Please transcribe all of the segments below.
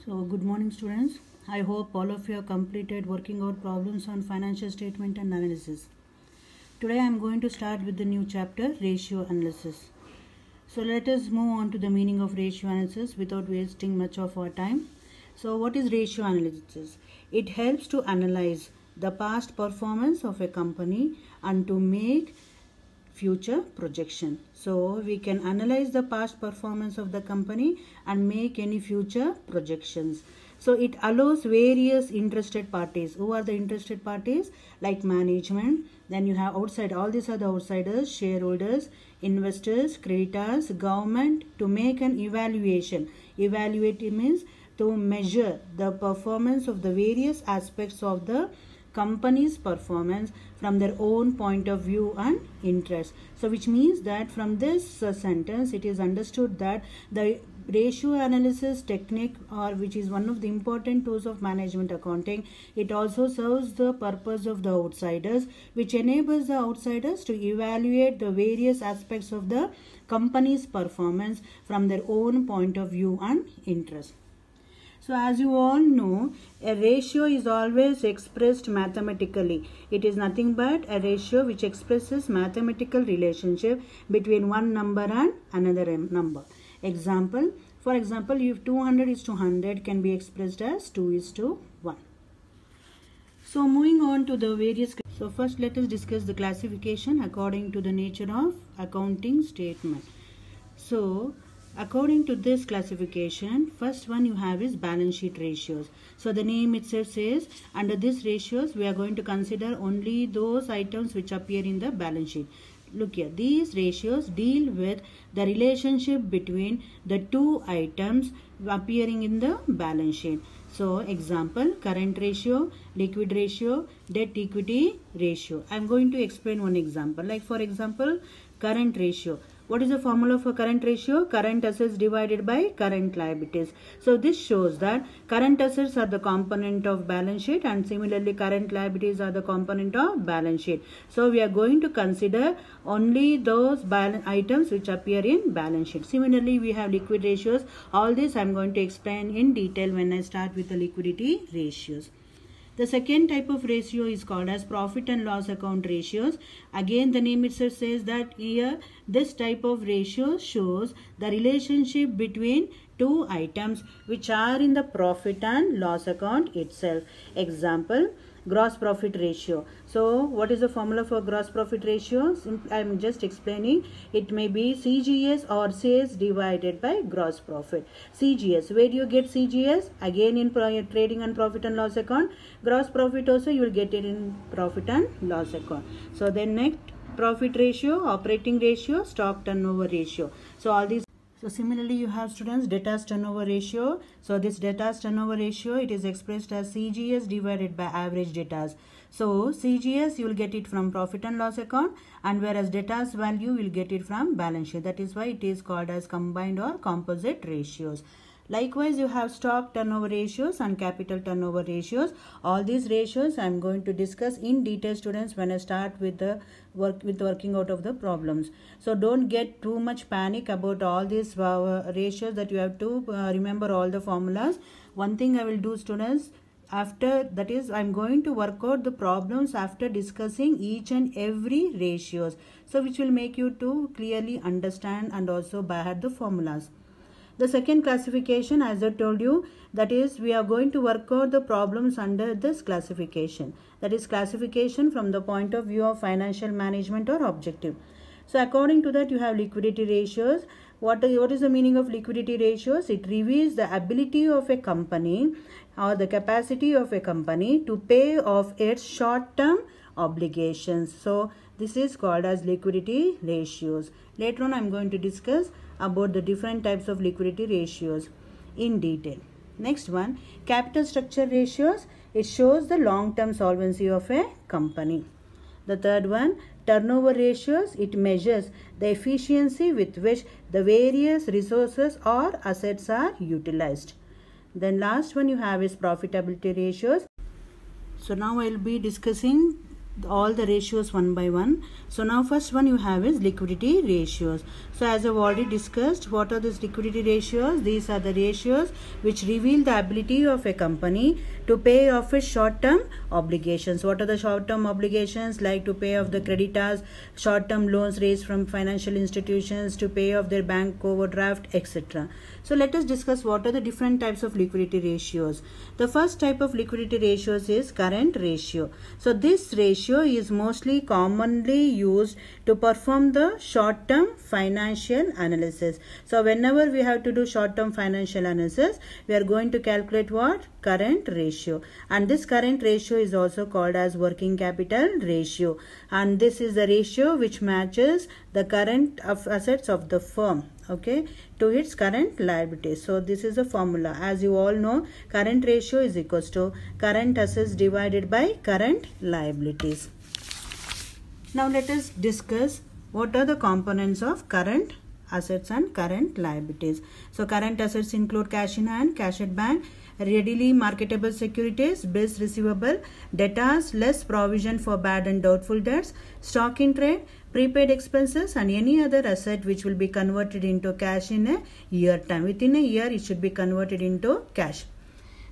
So good morning students. I hope all of you have completed working out problems on financial statement and analysis. Today I am going to start with the new chapter ratio analysis. So let us move on to the meaning of ratio analysis without wasting much of our time. So what is ratio analysis? It helps to analyze the past performance of a company and to make future projection. So we can analyze the past performance of the company and make any future projections. So it allows various interested parties. Who are the interested parties? Like management. Then you have outside. All these are the outsiders, shareholders, investors, creditors, government, to make an evaluation. Evaluate means to measure the performance of the various aspects of the company's performance from their own point of view and interest. So which means that from this sentence it is understood that the ratio analysis technique, or which is one of the important tools of management accounting, it also serves the purpose of the outsiders, which enables the outsiders to evaluate the various aspects of the company's performance from their own point of view and interest. So as you all know, a ratio is always expressed mathematically. It is nothing but a ratio which expresses mathematical relationship between one number and another number. Example, for example, if 200 is to 100 can be expressed as 2 is to 1. So moving on to the various. So first let us discuss the classification according to the nature of accounting statement. So according to this classification, first one you have is balance sheet ratios. So the name itself says under these ratios we are going to consider only those items which appear in the balance sheet. Look here, these ratios deal with the relationship between the two items appearing in the balance sheet. So example, current ratio, liquid ratio, debt equity ratio. I am going to explain one example. Like for example, current ratio. What is the formula for current ratio? Current assets divided by current liabilities. So this shows that current assets are the component of balance sheet and similarly current liabilities are the component of balance sheet. So we are going to consider only those items which appear in balance sheet. Similarly we have liquid ratios. All this I am going to explain in detail when I start with the liquidity ratios. The second type of ratio is called as profit and loss account ratios. Again the name itself says that here this type of ratio shows the relationship between two items which are in the profit and loss account itself. Example, gross profit ratio. So what is the formula for gross profit ratio? I am just explaining. It may be CGS or sales divided by gross profit. CGS, where do you get CGS? Again in trading and profit and loss account. Gross profit also you will get it in profit and loss account. So then next, profit ratio, operating ratio, stock turnover ratio. So all these. So similarly you have students debtors turnover ratio. So this debtors turnover ratio, it is expressed as CGS divided by average debtors. So CGS you will get it from profit and loss account, and whereas debtors value you will get it from balance sheet. That is why it is called as combined or composite ratios. Likewise you have stock turnover ratios and capital turnover ratios. All these ratios I am going to discuss in detail students when I start with the working out of the problems. So don't get too much panic about all these ratios that you have to remember all the formulas. One thing I will do students, after that is I am going to work out the problems after discussing each and every ratios. So which will make you to clearly understand and also by heart the formulas. The second classification, as I told you, that is we are going to work out the problems under this classification. That is classification from the point of view of financial management or objective. So according to that you have liquidity ratios. What is the meaning of liquidity ratios? It reveals the ability of a company or the capacity of a company to pay off its short-term obligations. So this is called as liquidity ratios. Later on I am going to discuss about the different types of liquidity ratios in detail. Next one, capital structure ratios. It shows the long-term solvency of a company. The third one, turnover ratios. It measures the efficiency with which the various resources or assets are utilized. Then last one you have is profitability ratios. So now I will be discussing all the ratios one by one. So now first one you have is liquidity ratios. So as I've already discussed, what are these liquidity ratios? These are the ratios which reveal the ability of a company to pay off its short-term obligations. What are the short-term obligations? Like to pay off the creditors, short-term loans raised from financial institutions, to pay off their bank overdraft, etc. So let us discuss what are the different types of liquidity ratios. The first type of liquidity ratios is current ratio. So this ratio is mostly commonly used to perform the short-term financial analysis. So whenever we have to do short-term financial analysis, we are going to calculate what? Current ratio. And this current ratio is also called as working capital ratio. And this is the ratio which matches the current of assets of the firm, okay, to its current liabilities. So this is a formula. As you all know, current ratio is equals to current assets divided by current liabilities. Now let us discuss what are the components of current assets and current liabilities. So current assets include cash in hand, cash at bank, readily marketable securities, bills receivable, debtors less provision for bad and doubtful debts, stock in trade, prepaid expenses, and any other asset which will be converted into cash in a year time. Within a year it should be converted into cash.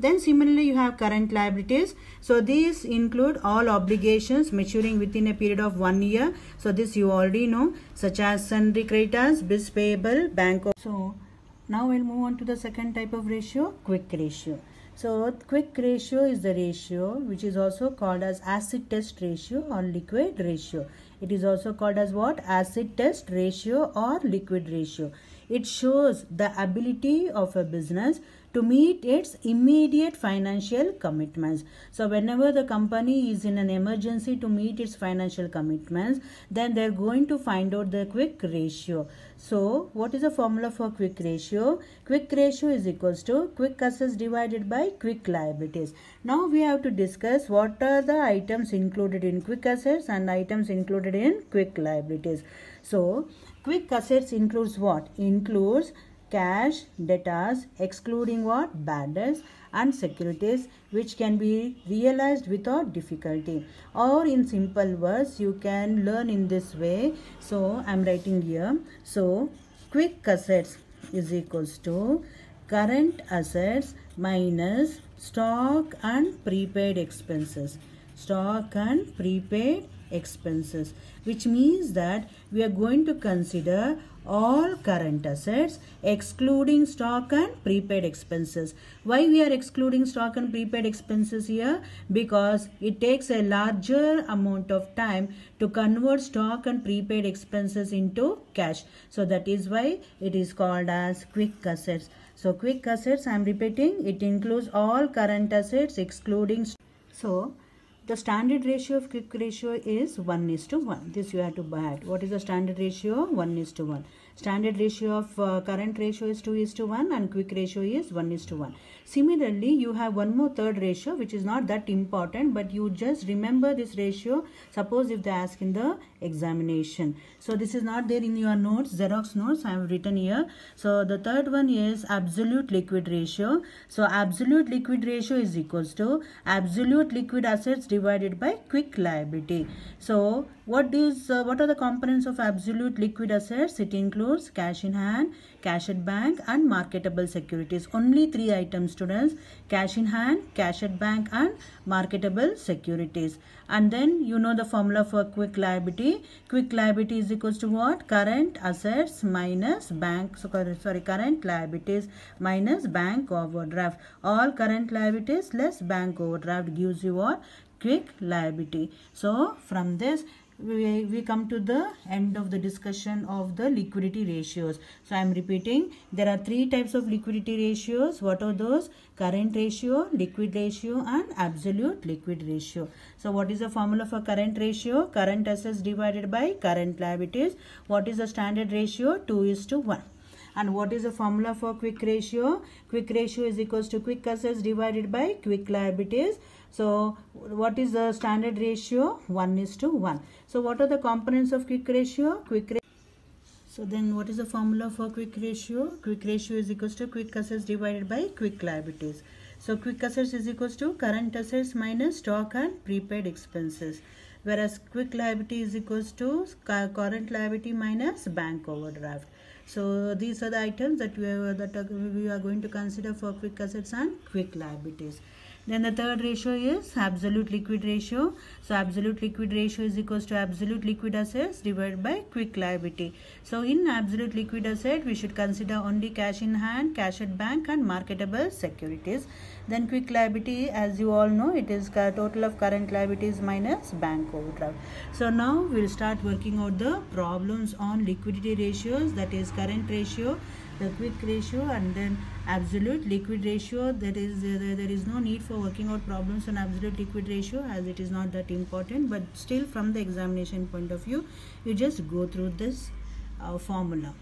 Then similarly you have current liabilities. So these include all obligations maturing within a period of 1 year. So this you already know, such as sundry creditors, bills payable, bank. So now we'll move on to the second type of ratio, quick ratio. So quick ratio is the ratio which is also called as acid test ratio or liquid ratio. It is also called as what? Acid test ratio or liquid ratio. It shows the ability of a business to meet its immediate financial commitments. So whenever the company is in an emergency to meet its financial commitments, then they're going to find out the quick ratio. So what is the formula for quick ratio? Quick ratio is equals to quick assets divided by quick liabilities. Now we have to discuss what are the items included in quick assets and items included in quick liabilities. So quick assets includes what? Includes cash, debtors, excluding what? Bad debts, and securities which can be realized without difficulty. Or in simple words, you can learn in this way. So I am writing here. So quick assets is equals to current assets minus stock and prepaid expenses. Stock and prepaid expenses, which means that we are going to consider all current assets excluding stock and prepaid expenses. Why we are excluding stock and prepaid expenses here? Because it takes a larger amount of time to convert stock and prepaid expenses into cash. So that is why it is called as quick assets. So quick assets, I am repeating, it includes all current assets excluding. So the standard ratio of quick ratio is 1:1. This you have to add. What is the standard ratio? 1:1. Standard ratio of current ratio is 2:1 and quick ratio is 1:1. Similarly, you have one more third ratio which is not that important, but you just remember this ratio. Suppose if they ask in the examination. So this is not there in your notes, Xerox notes I have written here. So the third one is absolute liquid ratio. So absolute liquid ratio is equals to absolute liquid assets divided by quick liability. So what are the components of absolute liquid assets? It includes cash in hand, cash at bank, and marketable securities. Only 3 items, students: cash in hand, cash at bank, and marketable securities. And then you know the formula for quick liability. Quick liability is equals to what? Current assets minus current liabilities minus bank overdraft. All current liabilities less bank overdraft gives you what? Quick liability. So from this we come to the end of the discussion of the liquidity ratios. So I am repeating, there are 3 types of liquidity ratios. What are those? Current ratio, liquid ratio, and absolute liquid ratio. So what is the formula for current ratio? Current assets divided by current liabilities. What is the standard ratio? 2:1. And what is the formula for quick ratio? Quick ratio is equals to quick assets divided by quick liabilities. So what is the standard ratio? 1:1. So what are the components of quick ratio? So then what is the formula for quick ratio? Quick ratio is equals to quick assets divided by quick liabilities. So quick assets is equals to current assets minus stock and prepaid expenses. whereas quick liability is equals to current liability minus bank overdraft. So these are the items that we are going to consider for quick assets and quick liabilities. Then the third ratio is absolute liquid ratio. So absolute liquid ratio is equals to absolute liquid assets divided by quick liability. So in absolute liquid asset, we should consider only cash in hand, cash at bank and marketable securities. Then quick liability, as you all know, it is total of current liabilities minus bank overdraft. So now we will start working out the problems on liquidity ratios, that is current ratio, the quick ratio, and then absolute liquid ratio. There is no need for working out problems on absolute liquid ratio as it is not that important, but still from the examination point of view, you just go through this formula.